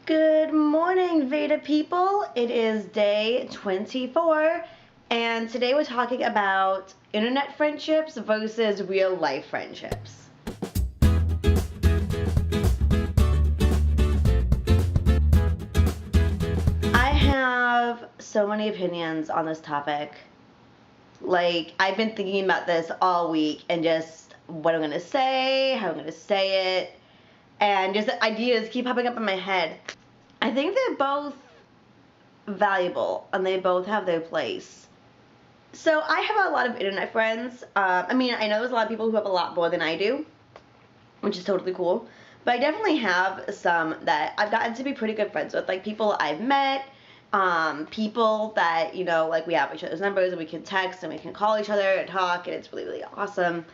Good morning, VEDA people. It is day 24, and today we're talking about internet friendships versus real life friendships. I have so many opinions on this topic. Like, I've been thinking about this all week and just what I'm going to say, how I'm going to say it, and just ideas keep popping up in my head. I think they're both valuable and they both have their place. So I have a lot of internet friends. I know there's a lot of people who have a lot more than I do, which is totally cool. But I definitely have some that I've gotten to be pretty good friends with, like people I've met, people that, like we have each other's numbers and we can text and we can call each other and talk, and it's really, really awesome.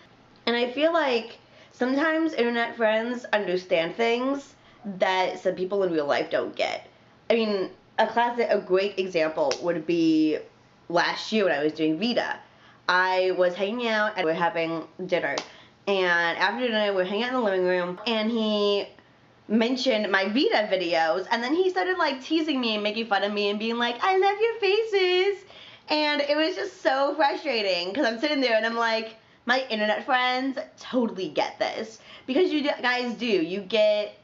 And I feel like sometimes internet friends understand things that some people in real life don't get. I mean, a great example would be last year when I was doing VEDA. I was hanging out and we were having dinner. And after dinner, we were hanging out in the living room, and he mentioned my VEDA videos, and then he started like teasing me and making fun of me and being like, I love your faces. And it was just so frustrating because I'm sitting there and I'm like, my internet friends totally get this. Because you guys do. You get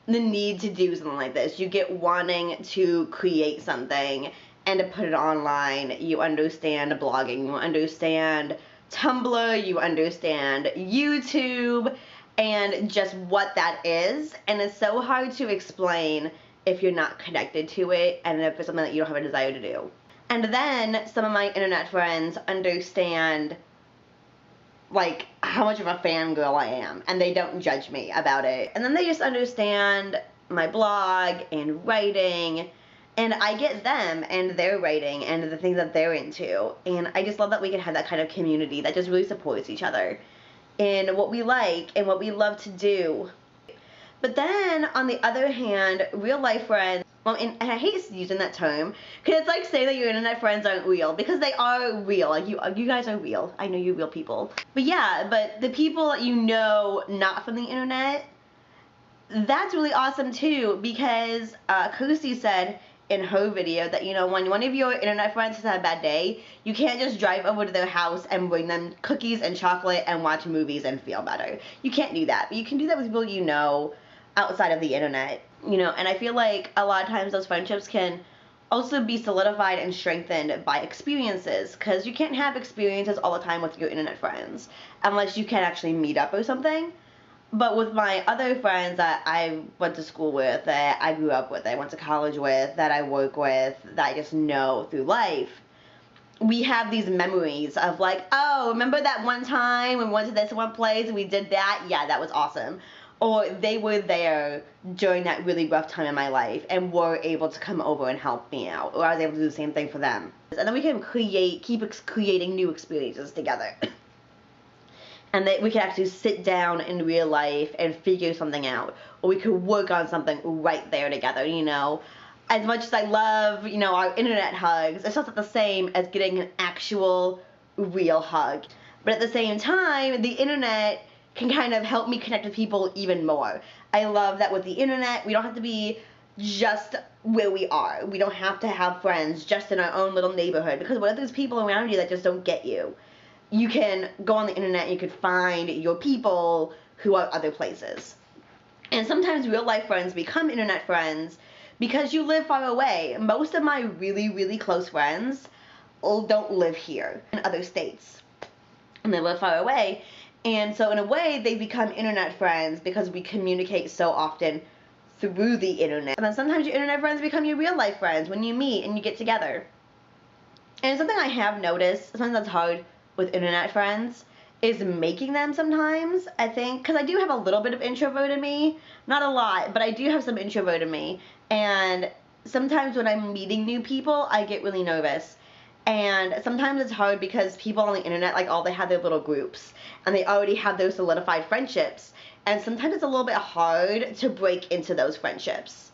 the need to do something like this. You get wanting to create something and to put it online. You understand blogging. You understand Tumblr. You understand YouTube and just what that is. And it's so hard to explain if you're not connected to it and if it's something that you don't have a desire to do. And then some of my internet friends understand like how much of a fangirl I am, and they don't judge me about it. And then they just understand my blog and writing, and I get them and their writing and the things that they're into. And I just love that we can have that kind of community that just really supports each other in what we like and what we love to do. But then on the other hand, real life friends, and I hate using that term because it's like saying that your internet friends aren't real, because they are real. Like you guys are real. I know you're real people. But yeah, but the people that you know not from the internet, that's really awesome too, because Kirsty said in her video that, when one of your internet friends has had a bad day, you can't just drive over to their house and bring them cookies and chocolate and watch movies and feel better. You can't do that. But you can do that with people you know outside of the internet. And I feel like a lot of times those friendships can also be solidified and strengthened by experiences, because you can't have experiences all the time with your internet friends unless you can actually meet up or something. But with my other friends that I went to school with, that I grew up with, that I went to college with, that I work with, that I just know through life, we have these memories of like, oh, remember that one time when we went to this one place and we did that? Yeah, that was awesome. Or they were there during that really rough time in my life and were able to come over and help me out. Or I was able to do the same thing for them. And then we can keep creating new experiences together. And that we can actually sit down in real life and figure something out. Or we could work on something right there together, As much as I love, our internet hugs, it's just not the same as getting an actual, real hug. But at the same time, the internet can kind of help me connect with people even more. I love that with the internet, we don't have to be just where we are. We don't have to have friends just in our own little neighborhood, because what if there's people around you that just don't get you? You can go on the internet and you can find your people who are other places. And sometimes real life friends become internet friends because you live far away. Most of my really, really close friends don't live here, in other states. And they live far away. And so in a way, they become internet friends because we communicate so often through the internet. And then sometimes your internet friends become your real life friends when you meet and you get together. And something I have noticed, something that's hard with internet friends, is making them sometimes, I think, because I do have a little bit of introvert in me. Not a lot, but I do have some introvert in me. And sometimes when I'm meeting new people, I get really nervous. And sometimes it's hard because people on the internet, like, they have their little groups, and they already have those solidified friendships. And sometimes it's a little bit hard to break into those friendships.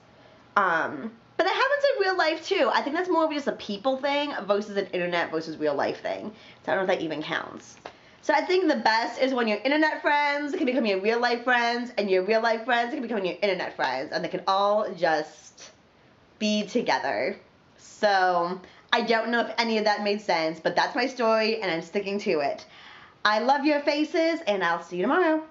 But that happens in real life too. I think that's more of just a people thing versus an internet versus real life thing. So I don't know if that even counts. So I think the best is when your internet friends can become your real life friends, and your real life friends can become your internet friends, and they can all just be together. So I don't know if any of that made sense, but that's my story and I'm sticking to it. I love your faces, and I'll see you tomorrow.